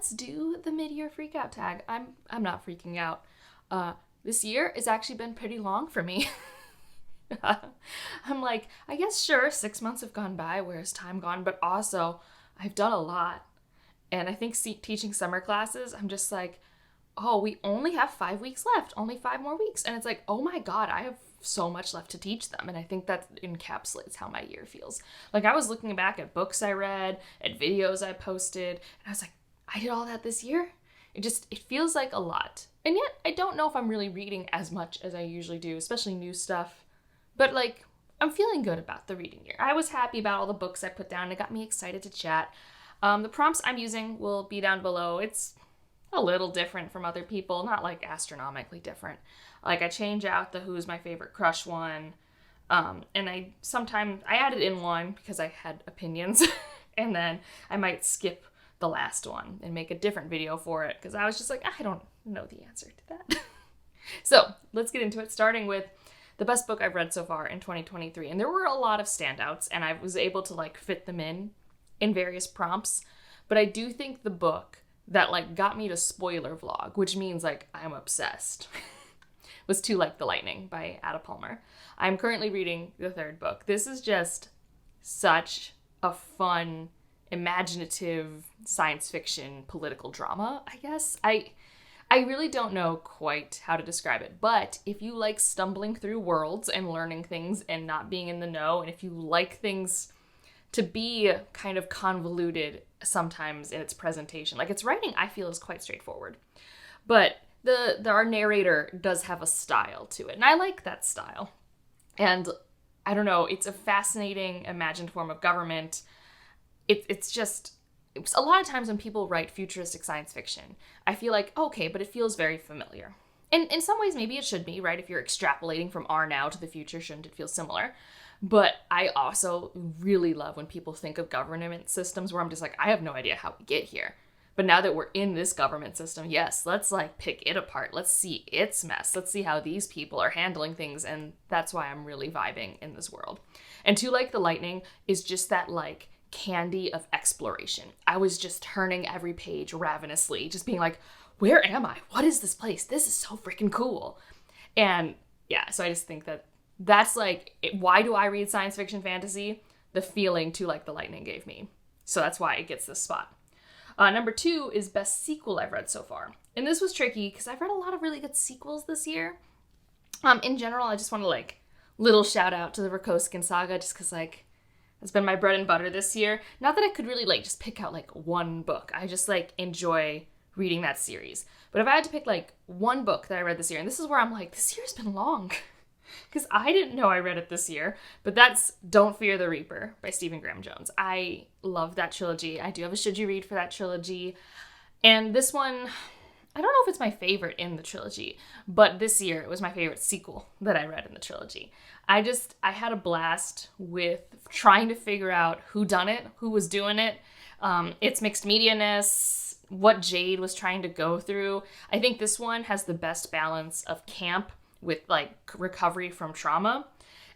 let's do the mid-year freakout tag. I'm not freaking out. This year has actually been pretty long for me. I'm like, I guess sure, 6 months have gone by, where's time gone? But also, I've done a lot. And I think teaching summer classes, I'm just like, oh, we only have 5 weeks left, only 5 more weeks. And it's like, oh my God, I have so much left to teach them. And I think that encapsulates how my year feels. Like, I was looking back at books I read, at videos I posted, and I was like, I did all that this year? It feels like a lot. And yet, I don't know if I'm really reading as much as I usually do, especially new stuff. But, like, I'm feeling good about the reading year. I was happy about all the books I put down. It got me excited to chat. The prompts I'm using will be down below. It's a little different from other people, not like astronomically different. Like, I change out the who's my favorite crush one, and I added in one because I had opinions, and then I might skip the last one and make a different video for it because I was just like, I don't know the answer to that. So let's get into it, starting with the best book I've read so far in 2023. And there were a lot of standouts, and I was able to like fit them in various prompts. But I do think the book that like got me to spoiler vlog, which means like I'm obsessed, was To Like the Lightning by Ada Palmer. I'm currently reading the third book. This is just such a fun, imaginative science fiction political drama, I guess. I really don't know quite how to describe it, but if you like stumbling through worlds and learning things and not being in the know, and if you like things to be kind of convoluted sometimes in its presentation, like its writing I feel is quite straightforward, but our narrator does have a style to it, and I like that style. And I don't know, it's a fascinating imagined form of government. It's a lot of times when people write futuristic science fiction, I feel like, okay, but it feels very familiar. And in some ways, maybe it should be, right? If you're extrapolating from our now to the future, shouldn't it feel similar? But I also really love when people think of government systems where I'm just like, I have no idea how we get here. But now that we're in this government system, yes, let's like pick it apart. Let's see its mess. Let's see how these people are handling things. And that's why I'm really vibing in this world. And To Like the Lightning is just that like candy of exploration. I was just turning every page ravenously, just being like, where am I? What is this place? This is so freaking cool. And yeah, so I just think that's like, why do I read science fiction fantasy? The feeling To Like the Lightning gave me. So that's why it gets this spot. Number 2 is best sequel I've read so far. And this was tricky because I've read a lot of really good sequels this year. In general, I just want to like little shout out to the Rakoskin saga just because like it's been my bread and butter this year. Not that I could really like just pick out like one book. I just like enjoy reading that series. But if I had to pick like one book that I read this year, and this is where I'm like, this year's been long. Because I didn't know I read it this year, but that's Don't Fear the Reaper by Stephen Graham Jones. I love that trilogy. I do have a should you read for that trilogy. And this one, I don't know if it's my favorite in the trilogy, but this year it was my favorite sequel that I read in the trilogy. I had a blast with trying to figure out who done it, who was doing it, its mixed media-ness, what Jade was trying to go through. I think this one has the best balance of camp with like recovery from trauma.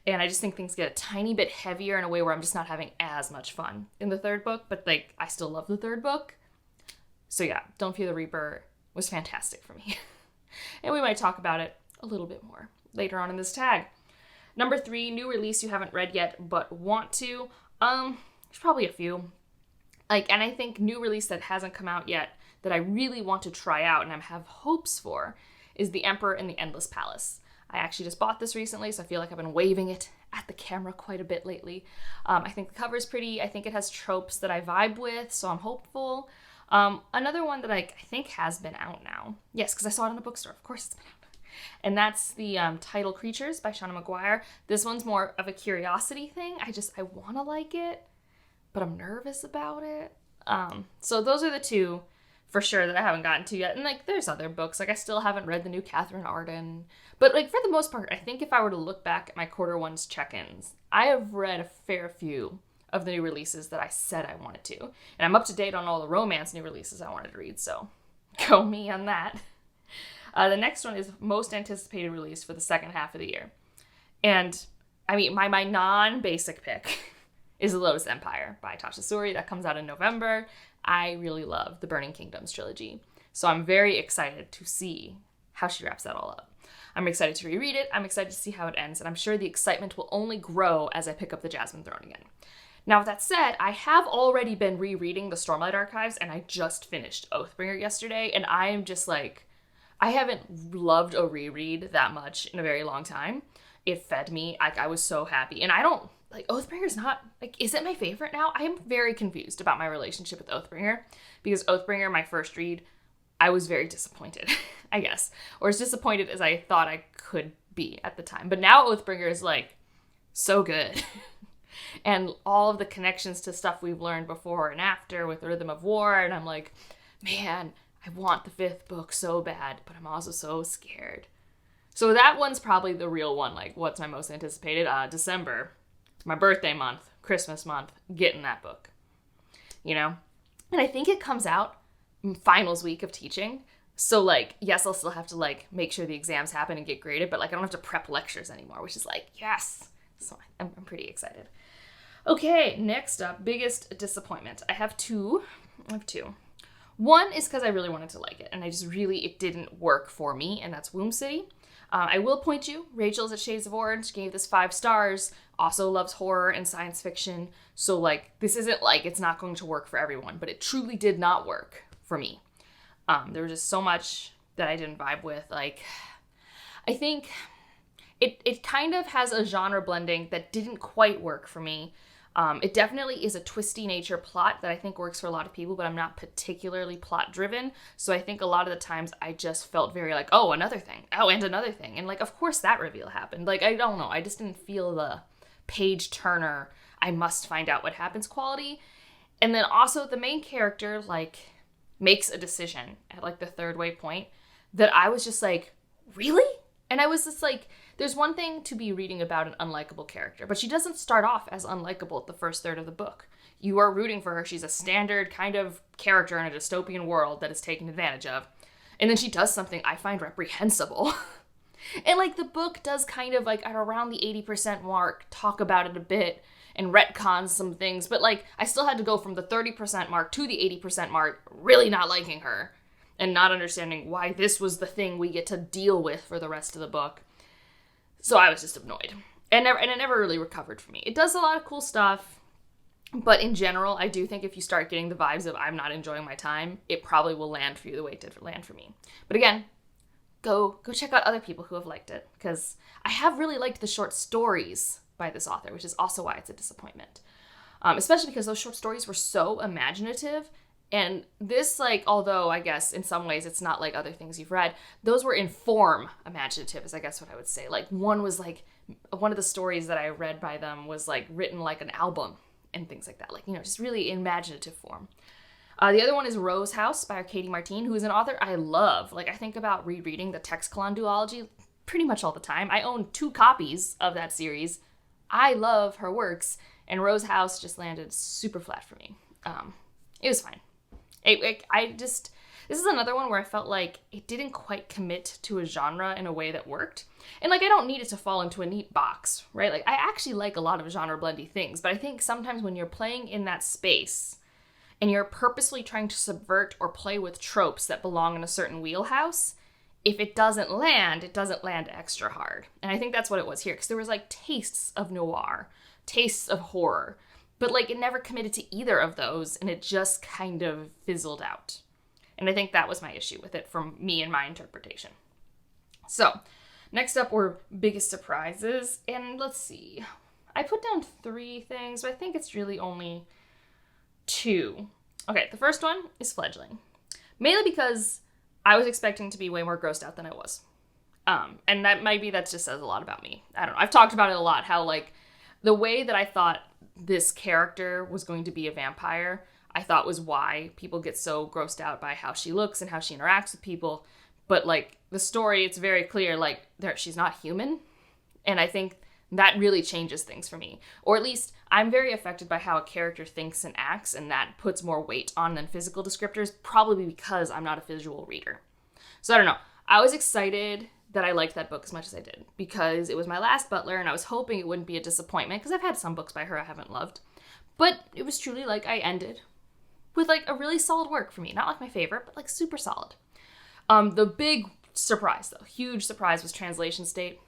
And I just think things get a tiny bit heavier in a way where I'm just not having as much fun in the third book, but like I still love the third book. So yeah, Don't Fear the Reaper was fantastic for me. And we might talk about it a little bit more later on in this tag. Number 3, new release you haven't read yet but want to. There's probably a few. And I think new release that hasn't come out yet that I really want to try out and I have hopes for is The Emperor in the Endless Palace. I actually just bought this recently, so I feel like I've been waving it at the camera quite a bit lately. I think the cover's pretty. I think it has tropes that I vibe with, so I'm hopeful. Another one that I think has been out now. Yes, because I saw it in a bookstore. Of course it's been out. And that's the Tidal Creatures by Shauna Maguire. This one's more of a curiosity thing. I want to like it, but I'm nervous about it. So those are the two for sure that I haven't gotten to yet. And like there's other books. Like I still haven't read the new Catherine Arden. But like for the most part, I think if I were to look back at my quarter one's check-ins, I have read a fair few of the new releases that I said I wanted to. And I'm up to date on all the romance new releases I wanted to read, so go me on that. The next one is most anticipated release for the second half of the year. And I mean, my non-basic pick is The Lotus Empire by Tasha Suri. That comes out in November. I really love the Burning Kingdoms trilogy. So I'm very excited to see how she wraps that all up. I'm excited to reread it. I'm excited to see how it ends. And I'm sure the excitement will only grow as I pick up the Jasmine Throne again. Now, with that said, I have already been rereading the Stormlight Archives, and I just finished Oathbringer yesterday, and I am just like, I haven't loved a reread that much in a very long time. It fed me. I was so happy. And I don't, Oathbringer's not, is it my favorite now? I am very confused about my relationship with Oathbringer, because Oathbringer, my first read, I was very disappointed, I guess. Or as disappointed as I thought I could be at the time. But now Oathbringer is, so good. And all of the connections to stuff we've learned before and after with Rhythm of War. And I'm like, man, I want the 5th book so bad, but I'm also so scared. So that one's probably the real one. What's my most anticipated? December, my birthday month, Christmas month, getting that book. And I think it comes out finals week of teaching. So, yes, I'll still have to, make sure the exams happen and get graded, but, I don't have to prep lectures anymore, which is yes. So I'm pretty excited. Okay, next up, biggest disappointment. I have two. One is because I really wanted to like it, and it didn't work for me, and that's Womb City. I will point you, Rachel's at Shades of Orange, gave this 5 stars, also loves horror and science fiction, so, this isn't it's not going to work for everyone, but it truly did not work for me. There was just so much that I didn't vibe with, I think it kind of has a genre blending that didn't quite work for me. It definitely is a twisty nature plot that I think works for a lot of people, but I'm not particularly plot driven. So I think a lot of the times I just felt very oh, another thing. Oh, and another thing. And of course that reveal happened. I don't know. I just didn't feel the page turner, I must find out what happens quality. And then also the main character, makes a decision at the 3rd way point that I was just really? And I was just there's one thing to be reading about an unlikable character, but she doesn't start off as unlikable at the first third of the book. You are rooting for her. She's a standard kind of character in a dystopian world that is taken advantage of. And then she does something I find reprehensible. And the book does kind of at around the 80% mark talk about it a bit and retcons some things, but I still had to go from the 30% mark to the 80% mark really not liking her and not understanding why this was the thing we get to deal with for the rest of the book. So I was just annoyed. And it never really recovered for me. It does a lot of cool stuff, but in general, I do think if you start getting the vibes of I'm not enjoying my time, it probably will land for you the way it did land for me. But again, go check out other people who have liked it, because I have really liked the short stories by this author, which is also why it's a disappointment. Especially because those short stories were so imaginative. And this, although I guess in some ways it's not like other things you've read, those were in form imaginative, is I guess what I would say. One was one of the stories that I read by them was written like an album and things like that. Just really imaginative form. The other one is Rose House by Katie Martine, who is an author I love. I think about rereading the Texcalon duology pretty much all the time. I own 2 copies of that series. I love her works, and Rose House just landed super flat for me. It was fine. This is another one where I felt it didn't quite commit to a genre in a way that worked. And I don't need it to fall into a neat box, right? I actually like a lot of genre blendy things, but I think sometimes when you're playing in that space and you're purposely trying to subvert or play with tropes that belong in a certain wheelhouse, if it doesn't land extra hard. And I think that's what it was here, because there was tastes of noir, tastes of horror, but it never committed to either of those, and it just kind of fizzled out. And I think that was my issue with it from me and my interpretation. So, next up were biggest surprises, and let's see. I put down 3 things, but I think it's really only 2. Okay, the first one is Fledgling. Mainly because I was expecting to be way more grossed out than I was. And that just says a lot about me. I don't know. I've talked about it a lot, how the way that I thought this character was going to be a vampire, I thought was why people get so grossed out by how she looks and how she interacts with people. But the story, it's very clear, she's not human. And I think that really changes things for me. Or at least I'm very affected by how a character thinks and acts, and that puts more weight on than physical descriptors, probably because I'm not a visual reader. So I don't know. I was excited that I liked that book as much as I did, because it was my last Butler, and I was hoping it wouldn't be a disappointment, because I've had some books by her I haven't loved. But it was truly I ended with like a really solid work for me. Not like my favorite, but like super solid. The big surprise though, huge surprise, was Translation State.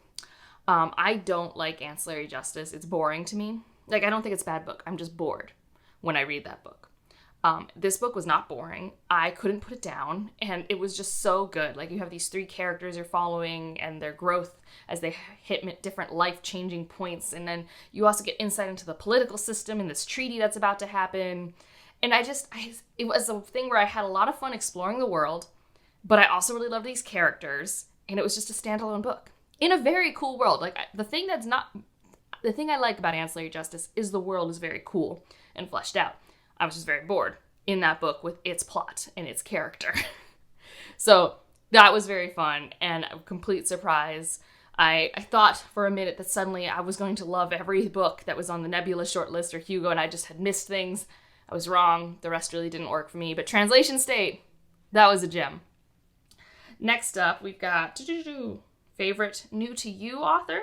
I don't like Ancillary Justice. It's boring to me. Like, I don't think it's a bad book. I'm just bored when I read that book. This book was not boring. I couldn't put it down, and it was just so good. Like, you have these 3 characters you're following and their growth as they hit different life-changing points, and then you also get insight into the political system and this treaty that's about to happen. And it was a thing where I had a lot of fun exploring the world, but I also really loved these characters, and it was just a standalone book in a very cool world. Like, the thing I like about Ancillary Justice is the world is very cool and fleshed out. I was just very bored in that book with its plot and its character. So that was very fun and a complete surprise. I thought for a minute that suddenly I was going to love every book that was on the Nebula shortlist or Hugo, and I just had missed things. I was wrong. The rest really didn't work for me. But Translation State, that was a gem. Next up, we've got favorite new to you author.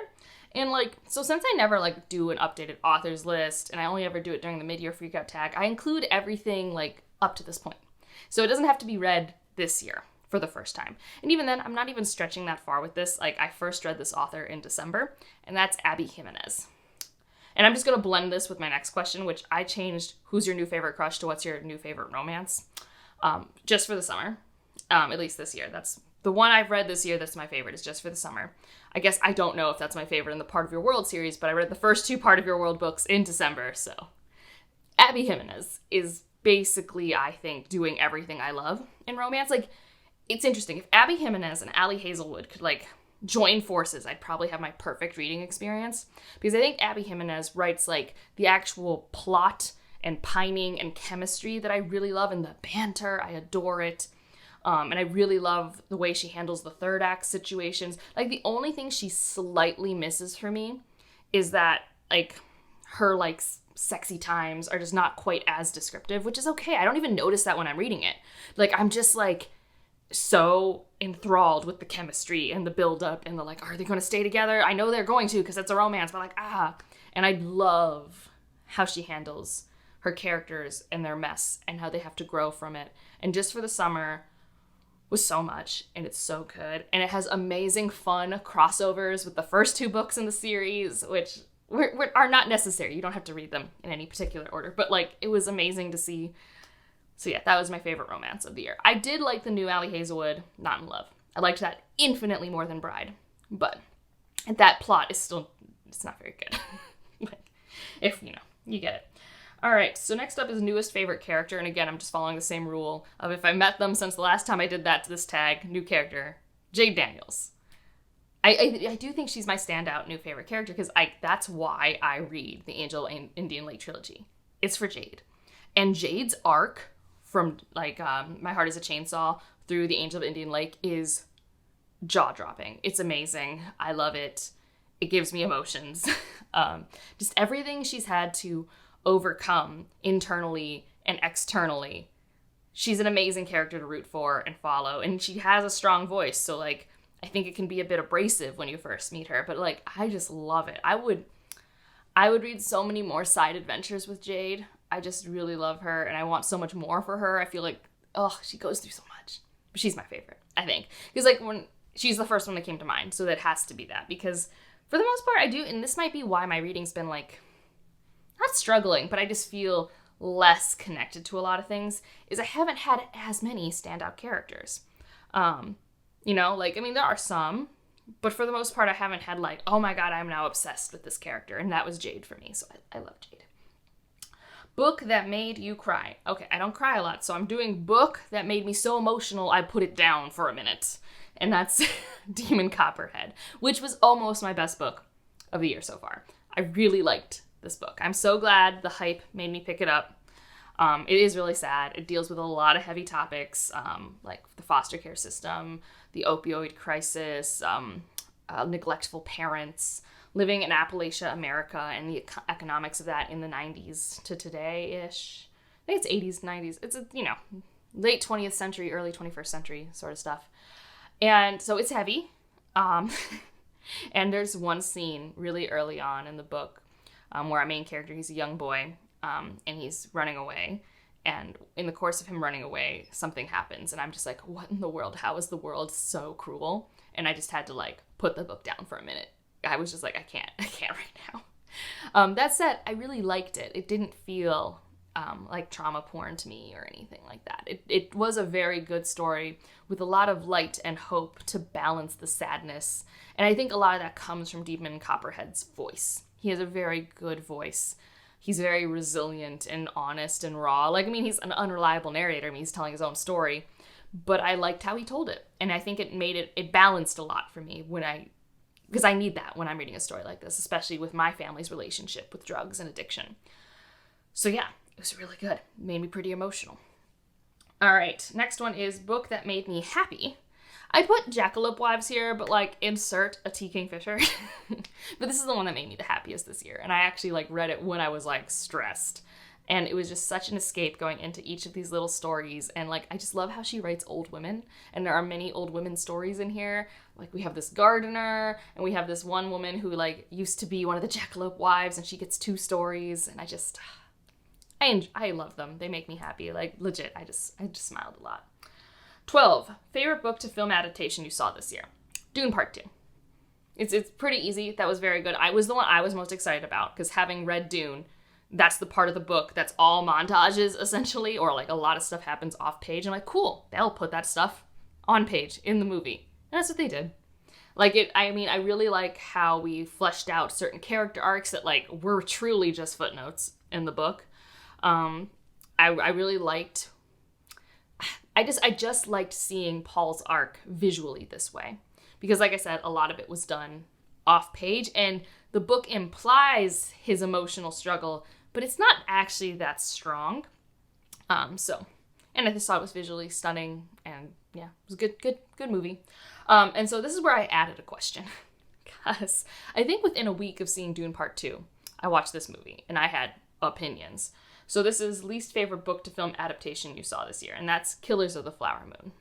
And so since I never do an updated authors list, and I only ever do it during the mid-year freakout tag, I include everything up to this point. So it doesn't have to be read this year for the first time. And even then, I'm not even stretching that far with this. I first read this author in December, and that's Abby Jimenez. And I'm just going to blend this with my next question, which I changed who's your new favorite crush to what's your new favorite romance, just for the summer, at least this year. That's the one I've read this year that's my favorite, is Just for the Summer. I guess I don't know if that's my favorite in the Part of Your World series, but I read the first 2 Part of Your World books in December, so. Abby Jimenez is basically, I think, doing everything I love in romance. It's interesting. If Abby Jimenez and Allie Hazelwood could, join forces, I'd probably have my perfect reading experience. Because I think Abby Jimenez writes, the actual plot and pining and chemistry that I really love, and the banter, I adore it. And I really love the way she handles the third act situations. The only thing she slightly misses for me is that, her, sexy times are just not quite as descriptive, which is okay. I don't even notice that when I'm reading it. I'm just, so enthralled with the chemistry and the build-up and are they going to stay together? I know they're going to because it's a romance, but, And I love how she handles her characters and their mess and how they have to grow from it. And Just for the Summer was so much, and it's so good, and it has amazing fun crossovers with the first 2 books in the series, which are not necessary. You don't have to read them in any particular order, but it was amazing to see. So yeah, that was my favorite romance of the year. I did like the new Allie Hazelwood, Not in Love. I liked that infinitely more than Bride, but that plot is still, it's not very good. If you get it. All right, so next up is newest favorite character, and again, I'm just following the same rule of if I met them since the last time I did that to this tag, new character, Jade Daniels. I do think she's my standout new favorite character because that's why I read the Angel Indian Lake trilogy. It's for Jade. And Jade's arc from My Heart is a Chainsaw through the Angel of Indian Lake is jaw-dropping. It's amazing. I love it. It gives me emotions. Just everything she's had to overcome internally and externally. She's an amazing character to root for and follow, and she has a strong voice, so I think it can be a bit abrasive when you first meet her, but I just love it. I would read so many more side adventures with Jade. I just really love her, and I want so much more for her. I feel she goes through so much. But she's my favorite, I think. Because when she's the first one that came to mind, so that has to be that. Because for the most part, I do, and this might be why my reading's been not struggling, but I just feel less connected to a lot of things, is I haven't had as many standout characters. There are some, but for the most part, I haven't had oh my god, I'm now obsessed with this character, and that was Jade for me, so I love Jade. Book that made you cry. Okay, I don't cry a lot, so I'm doing book that made me so emotional I put it down for a minute, and that's Demon Copperhead, which was almost my best book of the year so far. I really liked this book. I'm so glad the hype made me pick it up. It is really sad. It deals with a lot of heavy topics, like the foster care system, the opioid crisis, neglectful parents, living in Appalachia, America, and the economics of that in the 90s to today-ish. I think it's 80s, 90s. It's, late 20th century, early 21st century sort of stuff. And so it's heavy. And there's one scene really early on in the book where our main character, he's a young boy, and he's running away. And in the course of him running away, something happens. And I'm just like, what in the world? How is the world so cruel? And I just had to like put the book down for a minute. I was just like, I can't right now. That said, I really liked it. It didn't feel like trauma porn to me or anything like that. It was a very good story with a lot of light and hope to balance the sadness. And I think a lot of that comes from Demon Copperhead's voice. He has a very good voice. He's very resilient and honest and raw. Like, I mean, he's an unreliable narrator. I mean, he's telling his own story. But I liked how he told it. And I think it balanced a lot for me because I need that when I'm reading a story like this, especially with my family's relationship with drugs and addiction. So yeah, it was really good. It made me pretty emotional. All right, next one is book that made me happy. I put Jackalope Wives here, but like insert a T. Kingfisher. But this is the one that made me the happiest this year. And I actually like read it when I was like stressed. And it was just such an escape going into each of these little stories. And like, I just love how she writes old women. And there are many old women stories in here. Like we have this gardener and we have this one woman who like used to be one of the Jackalope Wives and she gets 2 stories. And I love them. They make me happy. Like legit, I just smiled a lot. 12, favorite book to film adaptation you saw this year. Dune Part 2. It's pretty easy. That was very good. I was the one I was most excited about because having read Dune, that's the part of the book that's all montages essentially, or like a lot of stuff happens off page. I'm like, cool, they'll put that stuff on page in the movie. And that's what they did. I really like how we fleshed out certain character arcs that like were truly just footnotes in the book. I really liked I just liked seeing Paul's arc visually this way. Because like I said, a lot of it was done off page and the book implies his emotional struggle, but it's not actually that strong. And I just thought it was visually stunning and yeah, it was a good movie. And so this is where I added a question. Because I think within a week of seeing Dune Part 2, I watched this movie and I had opinions. So this is least favorite book to film adaptation you saw this year, and that's Killers of the Flower Moon.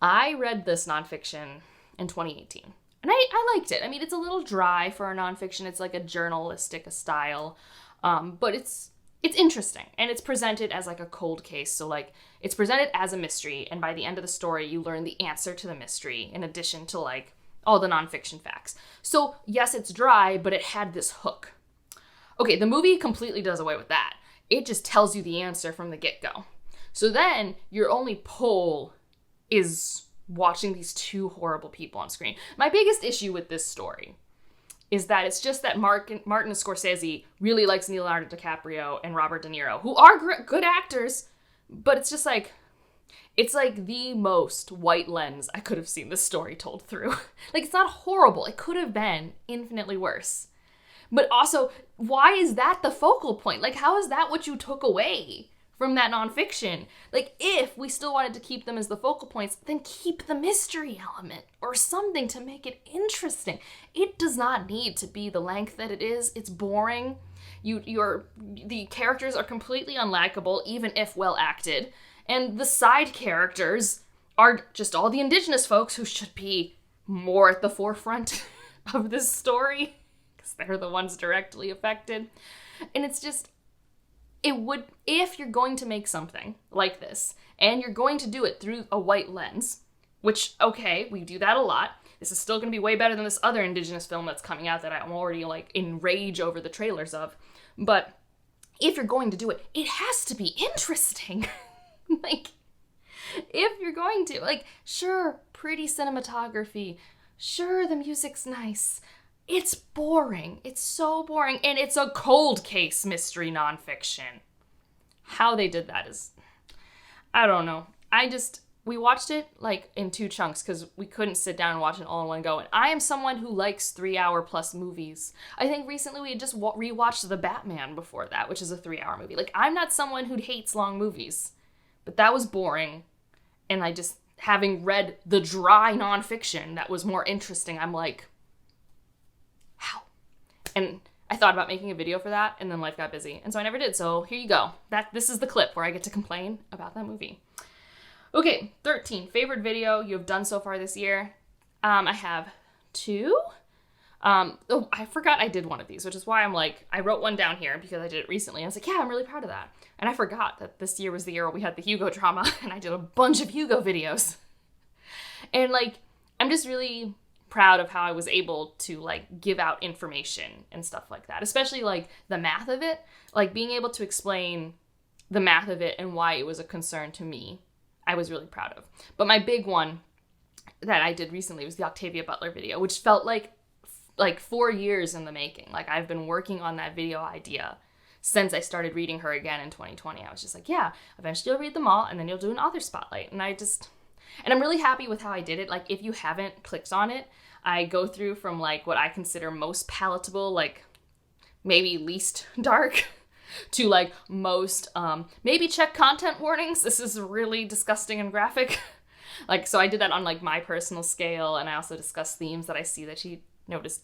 I read this nonfiction in 2018, and I liked it. I mean, it's a little dry for a nonfiction. It's like a journalistic style, but it's interesting, and it's presented as like a cold case. So like it's presented as a mystery, and by the end of the story, you learn the answer to the mystery in addition to like all the nonfiction facts. So yes, it's dry, but it had this hook. Okay, the movie completely does away with that. It just tells you the answer from the get-go. So then your only pull is watching these 2 horrible people on screen. My biggest issue with this story is that it's just that Martin Scorsese really likes Leonardo DiCaprio and Robert De Niro, who are good actors, but it's just like, it's like the most white lens I could have seen this story told through. Like, it's not horrible. It could have been infinitely worse. But also, why is that the focal point? Like, how is that what you took away from that nonfiction? Like, if we still wanted to keep them as the focal points, then keep the mystery element or something to make it interesting. It does not need to be the length that it is. It's boring. The characters are completely unlikable, even if well acted. And the side characters are just all the indigenous folks who should be more at the forefront of this story. They're the ones directly affected. And it's just, if you're going to make something like this, and you're going to do it through a white lens, which, okay, we do that a lot. This is still going to be way better than this other indigenous film that's coming out that I'm already, like, in rage over the trailers of. But if you're going to do it, it has to be interesting. Like, if you're going to, like, sure, pretty cinematography. Sure, the music's nice. It's boring. It's so boring. And it's a cold case mystery nonfiction. How they did that is, I don't know. We watched it like in 2 chunks because we couldn't sit down and watch it all in one go. And I am someone who likes 3-hour plus movies. I think recently we had just rewatched The Batman before that, which is a 3-hour movie. Like, I'm not someone who hates long movies, but that was boring. And having read the dry nonfiction that was more interesting, I'm like, how? And I thought about making a video for that, and then life got busy, and so I never did. So here you go. This is the clip where I get to complain about that movie. Okay, 13. Favorite video you have done so far this year? I have 2. Oh, I forgot I did one of these, which is why I'm like, I wrote one down here because I did it recently. And I was like, yeah, I'm really proud of that. And I forgot that this year was the year we had the Hugo drama, and I did a bunch of Hugo videos. And like, I'm just really proud of how I was able to like give out information and stuff like that, especially like the math of it, like being able to explain the math of it and why it was a concern to me. I was really proud of. But my big one that I did recently was the Octavia Butler video, which felt like 4 years in the making. Like I've been working on that video idea since I started reading her again in 2020. I was just like, yeah, eventually you'll read them all and then you'll do an author spotlight. And I'm really happy with how I did it. Like if you haven't clicked on it, I go through from like what I consider most palatable, like maybe least dark, to like most, maybe check content warnings. This is really disgusting and graphic. Like, so I did that on like my personal scale, and I also discussed themes that I see that she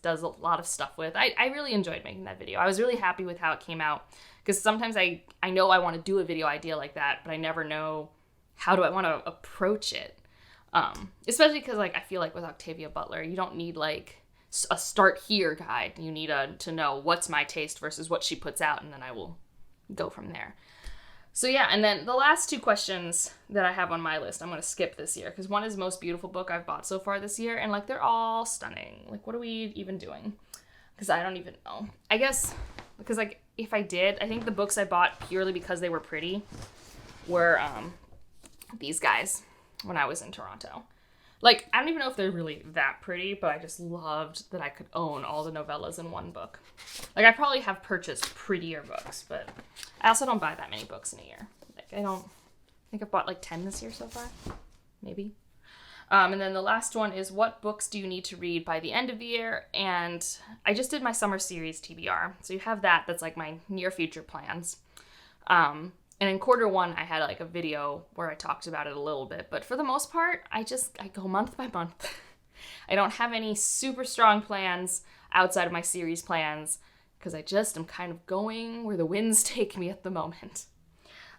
does a lot of stuff with. I really enjoyed making that video. I was really happy with how it came out, because sometimes I know I want to do a video idea like that, but I never know how do I want to approach it. Especially because like I feel like with Octavia Butler, you don't need like a start here guide. You need to know what's my taste versus what she puts out, and then I will go from there. So yeah, and then the last two questions that I have on my list, I'm going to skip this year, because one is most beautiful book I've bought so far this year, and like they're all stunning. Like what are we even doing? Because I don't even know. I guess because like if I did, I think the books I bought purely because they were pretty were these guys when I was in Toronto. Like, I don't even know if they're really that pretty, but I just loved that I could own all the novellas in one book. Like, I probably have purchased prettier books, but I also don't buy that many books in a year. Like, I think I've bought like 10 this year so far. Maybe. And then the last one is, what books do you need to read by the end of the year? And I just did my summer series TBR. So you have that. That's like my near future plans. And in quarter one, I had like a video where I talked about it a little bit. But for the most part, I go month by month. I don't have any super strong plans outside of my series plans, because I just am kind of going where the winds take me at the moment.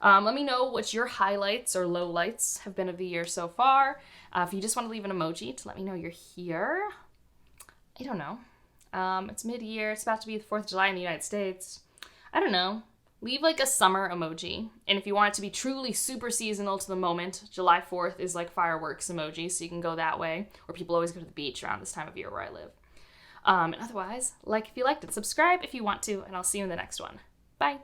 Let me know what your highlights or lowlights have been of the year so far. If you just want to leave an emoji to let me know you're here. I don't know. It's mid-year. It's about to be the 4th of July in the United States. I don't know. Leave like a summer emoji. And if you want it to be truly super seasonal to the moment, July 4th is like fireworks emoji, so you can go that way. Or people always go to the beach around this time of year where I live. And otherwise, like if you liked it, subscribe if you want to, and I'll see you in the next one. Bye.